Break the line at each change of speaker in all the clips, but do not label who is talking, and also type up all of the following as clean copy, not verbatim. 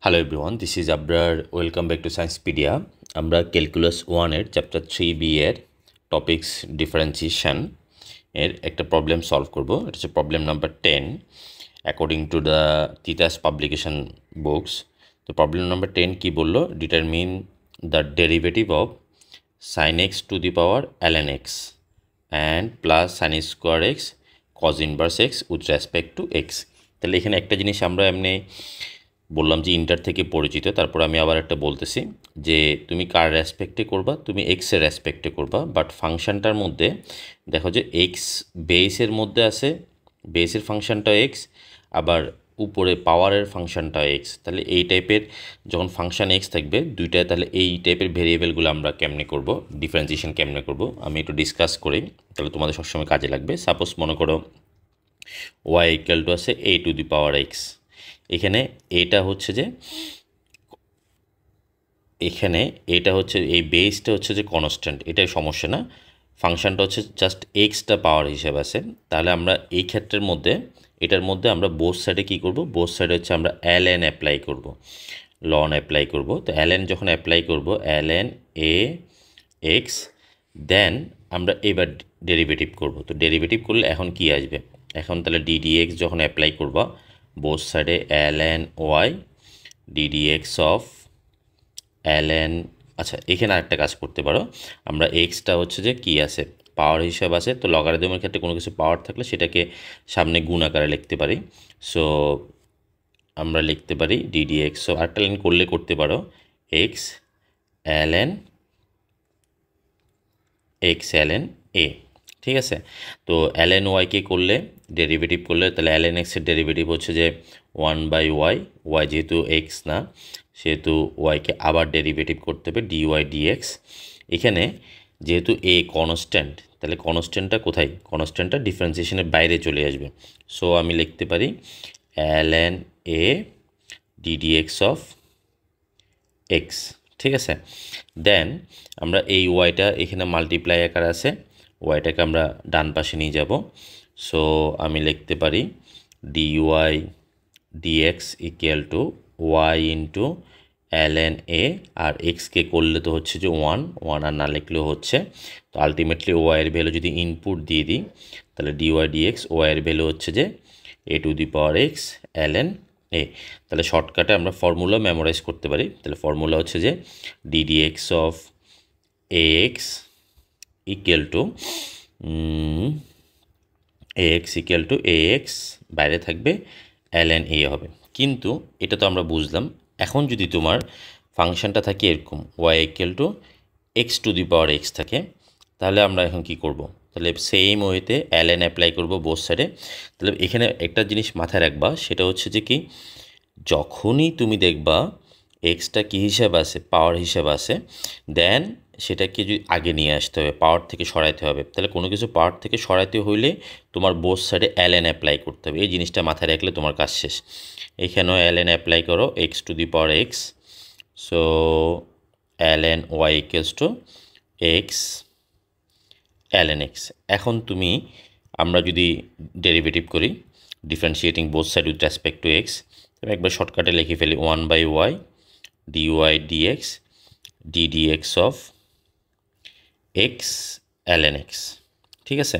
Hello everyone, this is Abrar. Welcome back to Sciencepedia. আমরা ক্যালকুলাস 1-এর chapter 3B এর topics differentiation এর একটা প্রবলেম সলভ করব। এটা হচ্ছে problem number 10 according to the Titas publication books. তো প্রবলেম নাম্বার 10 কি বললো? Determine the derivative of sin x two the power ln x and plus sin square x cos inverse x with respect to x. তাহলে এখানে একটা জিনিস আমরা এমনি বললাম যে ইন্টার থেকে পরিচিত, তারপর আমি আবার একটা বলতেছি যে তুমি কার রেসপেক্টে করবা, তুমি এক্সের রেসপেক্টে করবা। বাট ফাংশনটার মধ্যে দেখো যে এক্স বেসের মধ্যে আছে, বেসের ফাংশনটা এক্স, আবার উপরে পাওয়ারের ফাংশনটা এক্স। তাহলে এই টাইপের যখন ফাংশন এক্স থাকবে দুইটায়, তাহলে এই টাইপের ভেরিয়েবলগুলো আমরা কেমনে করব, ডিফারেন্সিয়েশন কেমনে করব আমি একটু ডিসকাস করি, তাহলে তোমাদের সবসময় কাজে লাগবে। সাপোজ মনে করো ওয়াই ইকুয়াল টু আছে এ টু দি পাওয়ার এক্স। এখানে এটা হচ্ছে যে এই বেসটা হচ্ছে যে কনস্ট্যান্ট, এটাই সমস্যা না। ফাংশনটা হচ্ছে জাস্ট এক্সটা পাওয়ার হিসেবে আছে। তাহলে আমরা এই ক্ষেত্রের মধ্যে এটার মধ্যে আমরা বোথ সাইডে কী করব, বোথ সাইডে হচ্ছে আমরা ln অ্যাপ্লাই করব, লন অ্যাপ্লাই করব। তো ln যখন অ্যাপ্লাই করব ln a x, দেন আমরা এবার ডেরিভেটিভ করব। তো ডেরিভেটিভ করলে এখন কি আসবে, এখন তাহলে ddx যখন অ্যাপ্লাই করবা বোথ সাইডে ln y ddx of ln, আচ্ছা এখানে আরেকটা কাজ করতে পারো, আমরা এক্সটা হচ্ছে যে কি আছে, পাওয়ার হিসাব আছে। তো লগারিদমের ক্ষেত্রে কোনো কিছু পাওয়ার থাকলে সেটাকে সামনে গুণ আকারে লিখতে পারি। সো আমরা লিখতে পারি ddx, সো আরেকটা লাইন করলে করতে পারো x ln a, ঠিক আছে। তো ln ওয়াইকে করলে ডেরিভেটিভ করলে তাহলে ln এক্সের ডেরিভেটিভ হচ্ছে যে 1/y, ওয়াই যেহেতু এক্স না সেহেতু ওয়াইকে আবার ডেরিভেটিভ করতে হবে dy dx। এখানে যেহেতু a কনস্ট্যান্ট, তাহলে কনস্ট্যান্টটা কোথায়, কনস্ট্যান্টটা ডিফারেন্সিয়েশনের বাইরে চলে আসবে। সো আমি লিখতে পারি ln a ddx of x, ঠিক আছে। দেন আমরা এই ওয়াইটা এখানে মাল্টিপ্লাই আকার আছে, ওয়াইটাকে আমরা ডান পাশে নিয়ে যাব। সো আমি লিখতে পারি dy dx equal to y into ln a, আর এক্সকে করলে তো হচ্ছে যে 1 আর না লিখলেও হচ্ছে। তো আলটিমেটলি ওয়াইয়ের ভ্যালু যদি ইনপুট দিয়ে দিই তাহলে dy dx ওয়াইয়ের ভ্যালু হচ্ছে যে a two the power x ln a। তাহলে শর্টকাটে আমরা ফর্মুলা মেমোরাইজ করতে পারি। তাহলে ফর্মুলা হচ্ছে যে ddx of ax equal to ax বাইরে থাকবে ln a হবে। কিন্তু এটা তো আমরা বুঝলাম। এখন যদি তোমার ফাংশনটা থাকে এরকম y equal to x to the power x থাকে, তাহলে আমরা এখন কি করব, তাহলে সেম ওয়েতে ln অ্যাপ্লাই করব বোথ সাইডে। তাহলে এখানে একটা জিনিস মাথায় রাখবা, সেটা হচ্ছে যে কি, যখনই তুমি দেখবা এক্সটা কী হিসাবে আছে, পাওয়ার হিসাবে আছে, দেন সেটাকে যদি আগে নিয়ে আসতে হবে, পাওয়ার থেকে সরাইতে হবে। তাহলে কোনো কিছু পাওয়ার থেকে সরাইতে হইলে তোমার বোথ সাইডে ln অ্যাপ্লাই করতে হবে। এই জিনিসটা মাথায় রাখলে তোমার কাজ শেষ। এখানেও ln অ্যাপ্লাই করো x to the power x, so ln y equals to x ln x. এখন তুমি আমরা যদি ডেরিভেটিভ করি differentiating both side with respect to x, আমি একবার শর্টকাটে লিখে ফেলি 1/y dy dx ddx of x ln x, ঠিক আছে।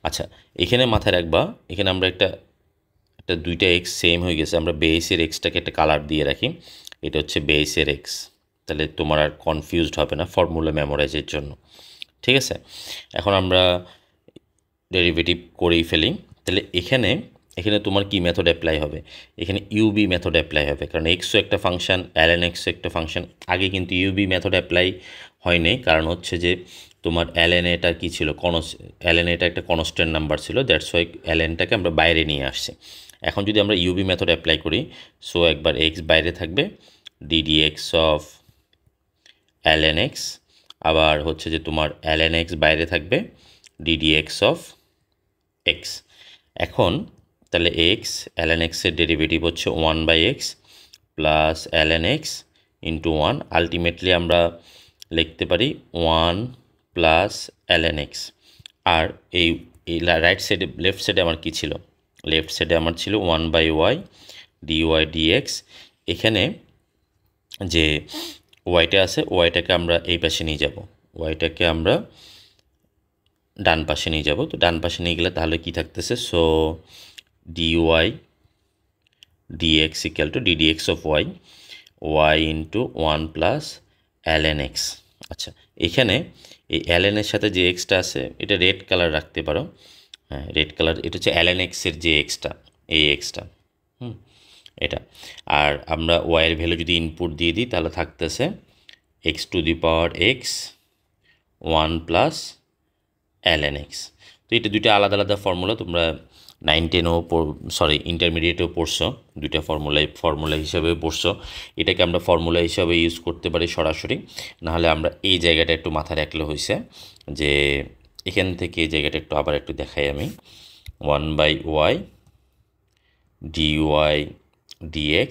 আচ্ছা এখানে মাথায় রাখবা, এখানে আমরা একটা দুইটা এক্স সেম হয়ে গেছে, আমরা বেসের এক্সটাকে একটা কালার দিয়ে রাখি, এটা হচ্ছে বেসের এক্স। তাহলে তোমার আর কনফিউজড হবে না ফর্মুলা মেমোরাইজের জন্য, ঠিক আছে। এখন আমরা ডেরিভেটিভ করেই ফেলি। তাহলে এখানে তোমার কি মেথড অ্যাপ্লাই হবে, এখানে ইউবি মেথড অ্যাপ্লাই হবে, কারণ এক্সও একটা ফাংশন ln এক্সও একটা ফাংশন। আগে কিন্তু ইউবি মেথড অ্যাপ্লাই হয়নি, কারণ হচ্ছে যে তোমার ln এটা কী ছিল, ln এটা একটা কনস্ট্যান্ট নাম্বার ছিল, দ্যাটস ওয়াই lnটাকে আমরা বাইরে নিয়ে আসছি। এখন যদি আমরা ইউবি মেথড অ্যাপ্লাই করি, সো একবার এক্স বাইরে থাকবে ddx অফ ln এক্স, আবার হচ্ছে যে তোমার ln এক্স বাইরে থাকবে ddx অফ এক্স। এখন তাহলে এক্স ln এক্সের ডেরিভেটিভ হচ্ছে 1/x plus ln x into 1, ultimately আমরা লিখতে পারি 1 প্লাস ln এক্স। আর এই রাইট সাইডে লেফট সাইডে আমার কি ছিল, লেফট সাইডে আমার ছিল 1/y dy dx। এখানে যে ওয়াইটা আছে ওয়াইটাকে আমরা এই পাশে নিয়ে যাব, ওয়াইটাকে আমরা ডান পাশে নিয়ে যাব। তো ডান পাশে নিয়ে গেলে তাহলে কি থাকতেছে, so dy dx equal two ddx of y into 1 plus ln x। আচ্ছা, এখানে এই ln এর সাথে যে এক্সটা আছে এটা রেড কালার রাখতে পারো, হ্যাঁ রেড কালার, এটা হচ্ছে ln x এর যে এক্সটা, এই এক্সটা এটা। আর আমরা ওয়াইয়ের ভ্যালু যদি ইনপুট দিয়ে দিই তাহলে থাকতেছে x to the power x 1 plus ln x। তো এটা দুইটা আলাদা আলাদা ফর্মুলা, তোমরা 9-10ও ইন্টারমিডিয়েটেও পড়ছো, দুইটা ফর্মুলা হিসাবে পড়ছো। এটাকে আমরা ফর্মুলা হিসাবে ইউজ করতে পারি সরাসরি, নাহলে আমরা এই জায়গাটা একটু মাথায় রাখলে হয়েছে যে এখান থেকে এই জায়গাটা একটু আবার একটু দেখাই আমি, 1/y dy dx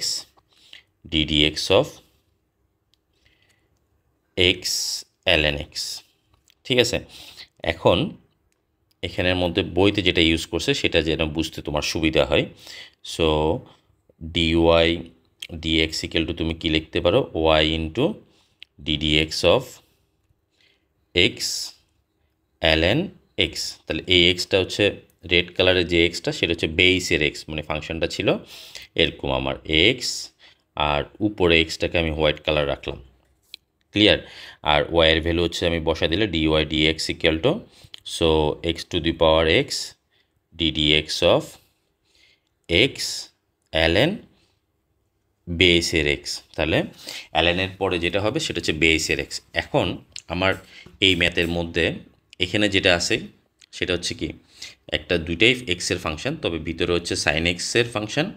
ddx of x ln x। ঠিক আছে, এখন এখানের মধ্যে বইতে যেটা ইউজ করছে সেটা যেন বুঝতে তোমার সুবিধা হয়। So dy dx equal two তুমি কি লিখতে পারো, y into ddx of x ln x। তাহলে এই এক্সটা হচ্ছে রেড কালারের যে এক্সটা সেটা হচ্ছে বেইসের এক্স, মানে ফাংশনটা ছিল এরকম আমার এক্স, আর উপরে এক্সটাকে আমি হোয়াইট কালার রাখলাম, ক্লিয়ার। আর ওয়াইয়ের ভ্যালু হচ্ছে আমি বসা দিলে dy dx equal two, so x to the power x ddx of x ln বেসের এক্স। তাহলে ln এর পরে যেটা হবে সেটা হচ্ছে বেসের এক্স। এখন আমার এই ম্যাথের মধ্যে এখানে যেটা আছে সেটা হচ্ছে কি, একটা দুইটাই এক্সের ফাংশন, তবে ভিতরে হচ্ছে সাইন এক্সের ফাংশন,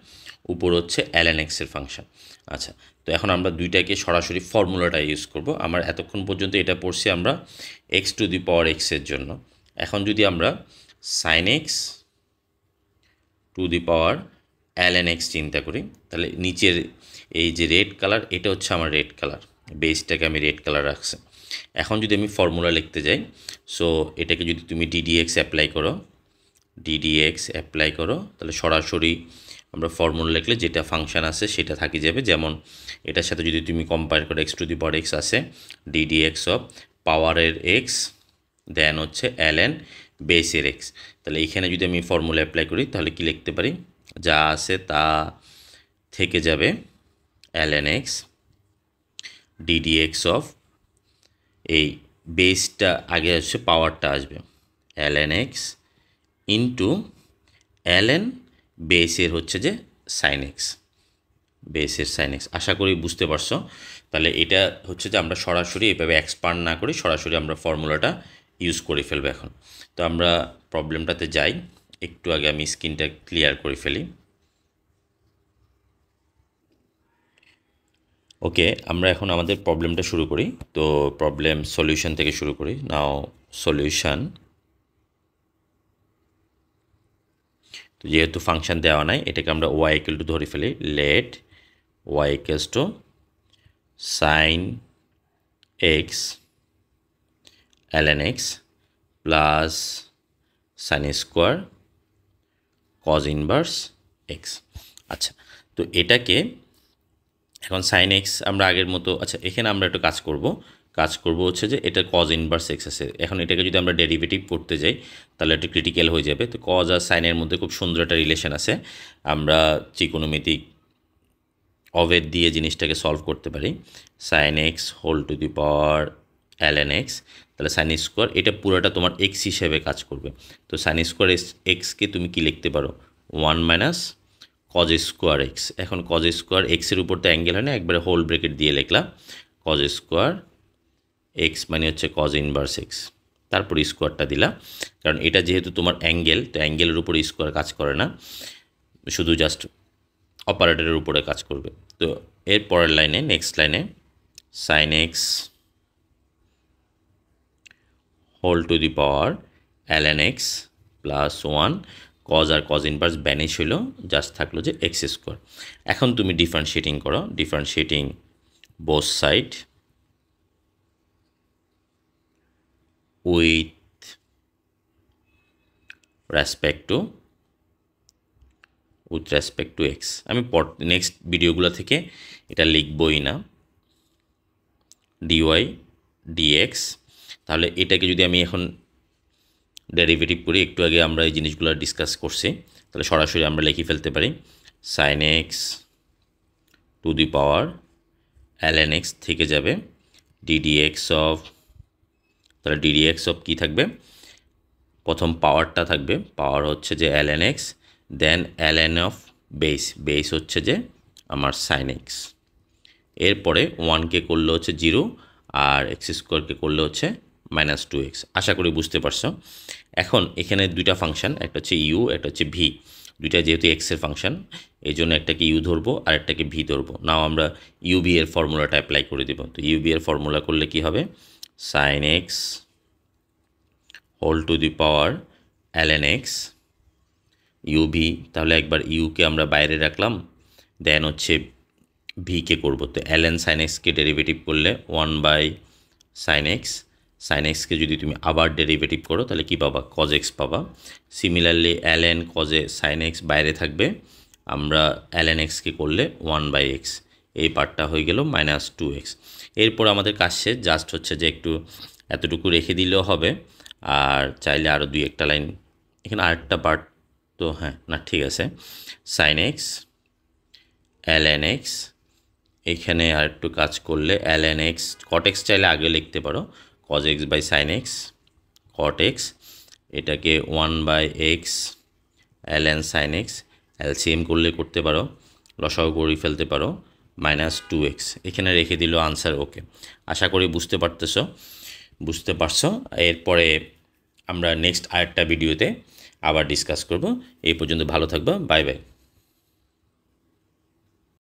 উপর হচ্ছে ln এক্সের ফাংশন। আচ্ছা, তো এখন আমরা দুইটাকে সরাসরি ফর্মুলাটা ইউজ করব। আমার এতক্ষণ পর্যন্ত এটা পড়ছি আমরা এক্স টু দি পাওয়ার এক্সের জন্য। এখন যদি আমরা sine x to the power ln x চিন্তা করি, তাহলে নিচের এই যে রেড কালার এটা হচ্ছে আমার রেড কালার, বেসটাকে আমি রেড কালার রাখছি। এখন যদি আমি ফর্মুলা লিখতে যাই, সো এটাকে যদি তুমি ddx অ্যাপ্লাই করো, তাহলে সরাসরি আমরা ফর্মুলা লিখলে যেটা ফাংশন আছে সেটা থাকি যাবে। যেমন এটার সাথে যদি তুমি কম্পেয়ার করো x to the power x আছে ddx অফ পাওয়ারের এক্স দেন হচ্ছে ln বেসের এক্স। তাহলে এইখানে যদি আমি ফর্মুলা অ্যাপ্লাই করি তাহলে কি লিখতে পারি, যা আছে তা থেকে যাবে ln x ddx অফ এই বেসটা আগে হচ্ছে পাওয়ারটা আসবে ln x ইন্টু ln বেসের হচ্ছে যে সাইন এক্স, বেসের সাইন এক্স। আশা করি বুঝতে পারছো। তাহলে এটা হচ্ছে যে আমরা সরাসরি এভাবে এক্সপান্ড না করি, সরাসরি আমরা ফর্মুলাটা ইউজ করে ফেলবো এখন। তো আমরা প্রবলেমটাতে যাই, একটু আগে আমি স্ক্রিনটা ক্লিয়ার করে ফেলি। ওকে, আমরা এখন আমাদের প্রবলেমটা শুরু করি। তো প্রবলেম সলিউশন থেকে শুরু করি। নাও সলিউশন। তো যেহেতু ফাংশন দেওয়া নাই এটাকে আমরা y ইকুয়াল টু ধরে ফেলি, let y equals to sine x ln x plus sine square cos inverse x. আচ্ছা, তো এটাকে এখন সাইন এক্স আমরা আগের মতো, আচ্ছা এখানে আমরা একটু কাজ করব হচ্ছে যে এটা কজ ইনভার্স এক্স আছে। এখন এটাকে যদি আমরা ডেরিভেটিভ করতে যাই তাহলে একটু ক্রিটিক্যাল হয়ে যাবে। তো কজ আর সাইনের মধ্যে খুব সুন্দর একটা রিলেশন আছে, আমরা ত্রিকোণমিতিক অভেদ দিয়ে জিনিসটাকে সলভ করতে পারি। Sine x whole to the power ln x, তাহলে সাইন স্কোয়ার এটা পুরোটা তোমার এক্স হিসেবে কাজ করবে। তো সাইন স্কোয়ার এক্সকে তুমি কি লিখতে পারো, 1 মাইনাস কজ স্কোয়ার এক্স। এখন কজ স্কোয়ার এক্সের উপর তো অ্যাঙ্গেল হয় না, একবারে হোল ব্রেকেট দিয়ে লিখলাম কজ স্কোয়ার এক্স মানে হচ্ছে কজ ইনভার্স এক্স, তারপর স্কোয়ারটা দিলাম, কারণ এটা যেহেতু তোমার অ্যাঙ্গেল, তো অ্যাঙ্গেলের উপর স্কোয়ার কাজ করে না, শুধু জাস্ট অপারেটরের উপরে কাজ করবে। তো এর পরের লাইনে, নেক্সট লাইনে sine x whole to the power ln x plus 1, cos আর কজ ইনভার্স ব্যানিশ হইল, জাস্ট থাকলো যে এক্স স্কোয়ার। এখন তুমি ডিফারেন্সিয়েটিং করো, differentiating both side with respect to x. আমি নেক্সট ভিডিওগুলো থেকে এটা লিখবই না, ডিওয়াই ডিএক্স। তাহলে এটাকে যদি আমি এখন ডেরিভেটিভ করি, একটু আগে আমরা এই জিনিসগুলো ডিসকাস করছি, তাহলে সরাসরি আমরা লিখে ফেলতে পারি sine x to the power ln x থেকে যাবে ddx অফ, তাহলে ddx অফ কী থাকবে, প্রথম পাওয়ারটা থাকবে, পাওয়ার হচ্ছে যে ln x, then ln of base হচ্ছে যে আমার সাইন এক্স। এরপরে 1কে করলে হচ্ছে 0 আর এক্স স্কোয়ারকে করলে হচ্ছে -2x। আশা করি বুঝতে পারছো। এখন এখানে দুইটা ফাংশন, একটা হচ্ছে ইউ, একটা হচ্ছে ভি। দুইটা যেহেতু এক্সের ফাংশন, এই জন্য একটাকে ইউ ধরবো আর একটাকে ভি ধরবো। নাও আমরা ইউবি এর ফর্মুলাটা অ্যাপ্লাই করে দেবো। তো ইউবি এর ফর্মুলা করলে কি হবে, sine x whole to the power ln x u v. তাহলে একবার ইউকে আমরা বাইরে রাখলাম, দেন হচ্ছে ভিকে করবো। তো ln সাইন এক্সকে ডেরিভেটিভ করলে 1/sin x, সাইন এক্সকে যদি তুমি আবার ডেরিভেটিভ করো তাহলে কি পাবা, কজ এক্স পাবা। সিমিলারলি ln কজে সাইন এক্স বাইরে থাকবে, আমরা ln এক্সকে করলে 1/x, এই পার্টটা হয়ে গেল -2x। এরপর আমাদের কাজ শেষ, জাস্ট হচ্ছে যে একটু এতটুকু রেখে দিলেও হবে। আর চাইলে আরও 2-1টা লাইন, এখানে আরেকটা পার্ট তো হ্যাঁ না ঠিক আছে, সাইন এক্স ln x, এখানে আর একটু কাজ করলে ln x, cot x চাইলে আগে লিখতে পারো, cos x বাই sin x, cot x, এটাকে 1/x ln sin x, LCM করলে করতে পারো, লসাগু করে ফেলতে পারো, -2x। এখানে রেখে দিল আনসার। ওকে, আশা করি বুঝতে পারছো। এরপরে আমরা নেক্সট আরেকটা ভিডিওতে আবার ডিসকাস করব। এই পর্যন্ত ভালো থাকবা, বাই বাই।